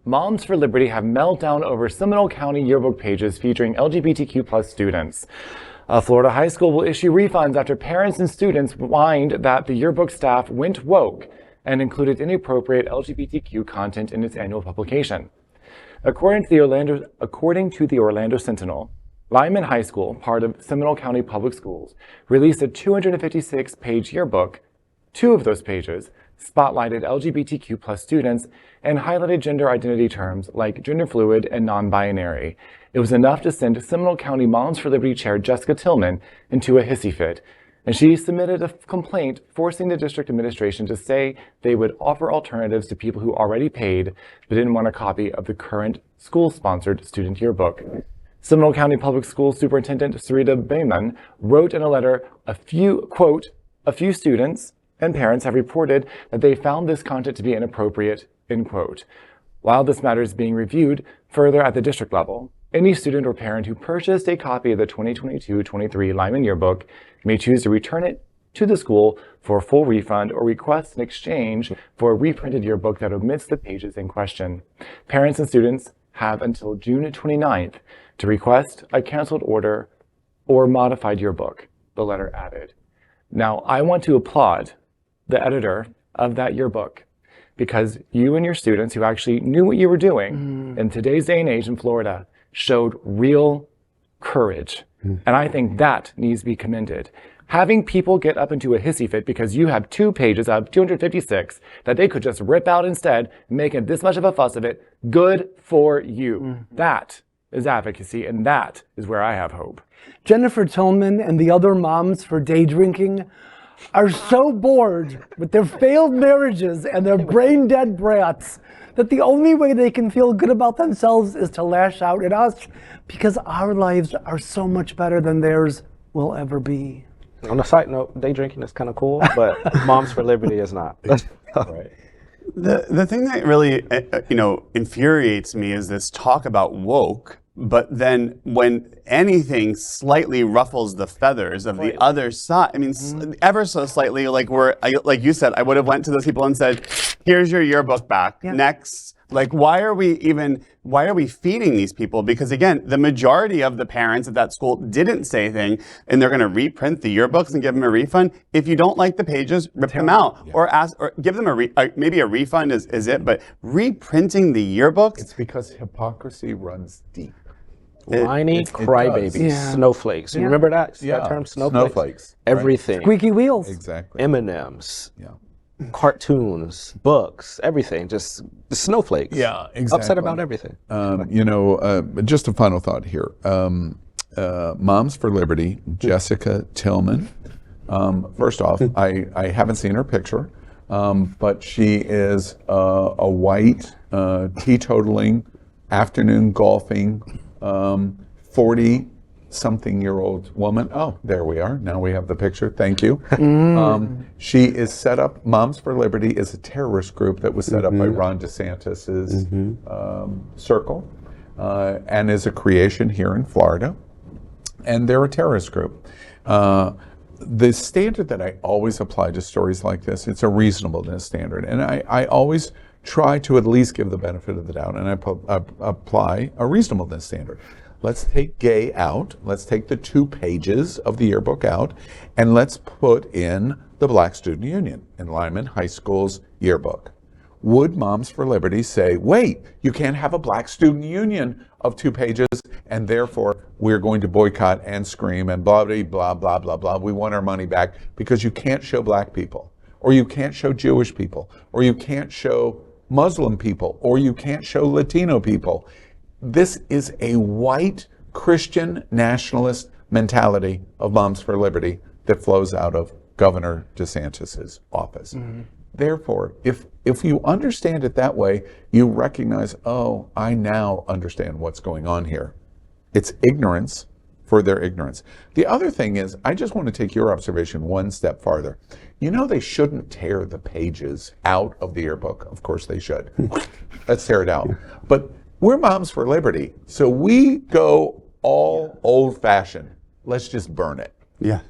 Moms for Liberty have meltdown over Seminole County yearbook pages featuring LGBTQ+ students. A Florida high school will issue refunds after parents and students whined that the yearbook staff went woke and included inappropriate LGBTQ content in its annual publication. According to the Orlando Sentinel, Lyman High School, part of Seminole County Public Schools, released a 256-page yearbook. 2 of those pages spotlighted LGBTQ+ students and highlighted gender identity terms like gender fluid and non-binary. It was enough to send Seminole County Moms for Liberty Chair Jessica Tillman into a hissy fit, and she submitted a complaint forcing the district administration to say they would offer alternatives to people who already paid but didn't want a copy of the current school-sponsored student yearbook. Seminole County Public Schools Superintendent Sarita Bayman wrote in a letter, quote, a few students and parents have reported that they found this content to be inappropriate, end quote. While this matter is being reviewed further at the district level, any student or parent who purchased a copy of the 2022-23 Lyman yearbook may choose to return it to the school for a full refund or request an exchange for a reprinted yearbook that omits the pages in question. Parents and students have until June 29th to request a canceled order or modified yearbook, the letter added. Now, I want to applaud the editor of that yearbook, because you and your students who actually knew what you were doing in today's day and age in Florida showed real courage. And I think that needs to be commended. Having people get up into a hissy fit because you have 2 pages out of 256 that they could just rip out instead, making this much of a fuss of it, good for you. That is advocacy, and that is where I have hope. Jennifer Tillman and the other moms for day drinking are so bored with their failed marriages and their brain-dead brats that the only way they can feel good about themselves is to lash out at us, because our lives are so much better than theirs will ever be. On a side note, day drinking is kind of cool, but Moms for Liberty is not. Right. The thing that really infuriates me is this talk about woke, but then when anything slightly ruffles the feathers of the other side, I mean, ever so slightly, like you said, I would have went to those people and said, here's your yearbook back. Yeah. Next. Like, why are we feeding these people? Because again, the majority of the parents at that school didn't say anything, and they're going to reprint the yearbooks and give them a refund. If you don't like the pages, rip them out, or give them maybe a refund is it, but reprinting the yearbooks. It's because hypocrisy runs deep. Whiny crybabies, snowflakes. You remember that term, snowflakes? Everything. Right. Squeaky wheels. Exactly. M&Ms. Yeah. Cartoons, books, everything, just snowflakes. Yeah, exactly. Upset about everything. Just a final thought here. Moms for Liberty, Jessica Tillman. First off, I haven't seen her picture, but she is a white, teetotaling, afternoon golfing, 40-something-year-old woman. Oh, there we are. Now we have the picture. Thank you. She is set up, Moms for Liberty is a terrorist group that was set up by Ron DeSantis's circle, and is a creation here in Florida. And they're a terrorist group. The standard that I always apply to stories like this, it's a reasonableness standard. And I always try to at least give the benefit of the doubt, and I apply a reasonableness standard. Let's take gay out, let's take the 2 pages of the yearbook out, and let's put in the Black Student Union in Lyman High School's yearbook. Would Moms for Liberty say, wait, you can't have a Black Student Union of 2 pages, and therefore we're going to boycott and scream and blah, blah, blah, blah, blah, blah. We want our money back because you can't show Black people, or you can't show Jewish people, or you can't show Muslim people, or you can't show Latino people. This is a white Christian nationalist mentality of Moms for Liberty that flows out of Governor DeSantis's office. Therefore, if you understand it that way, you recognize, oh, I now understand what's going on here. It's ignorance for their ignorance. The other thing is, I just want to take your observation one step farther. You know, they shouldn't tear the pages out of the yearbook. Of course they should. Let's tear it out. But we're Moms for Liberty, so we go all old-fashioned. Let's just burn it. Yeah.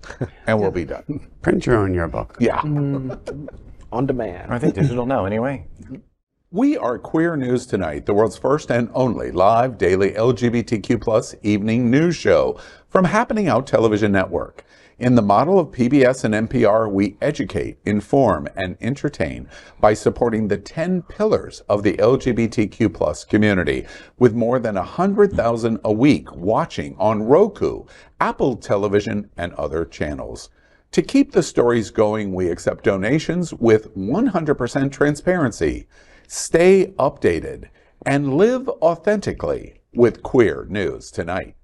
And we'll be done. Print your own yearbook. Yeah. On demand. I think digital now, anyway. We are Queer News Tonight, the world's first and only live daily LGBTQ+ evening news show from Happening Out Television Network. In the model of PBS and NPR, we educate, inform, and entertain by supporting the 10 pillars of the LGBTQ+ community, with more than 100,000 a week watching on Roku, Apple Television, and other channels. To keep the stories going, we accept donations with 100% transparency. Stay updated and live authentically with Queer News Tonight.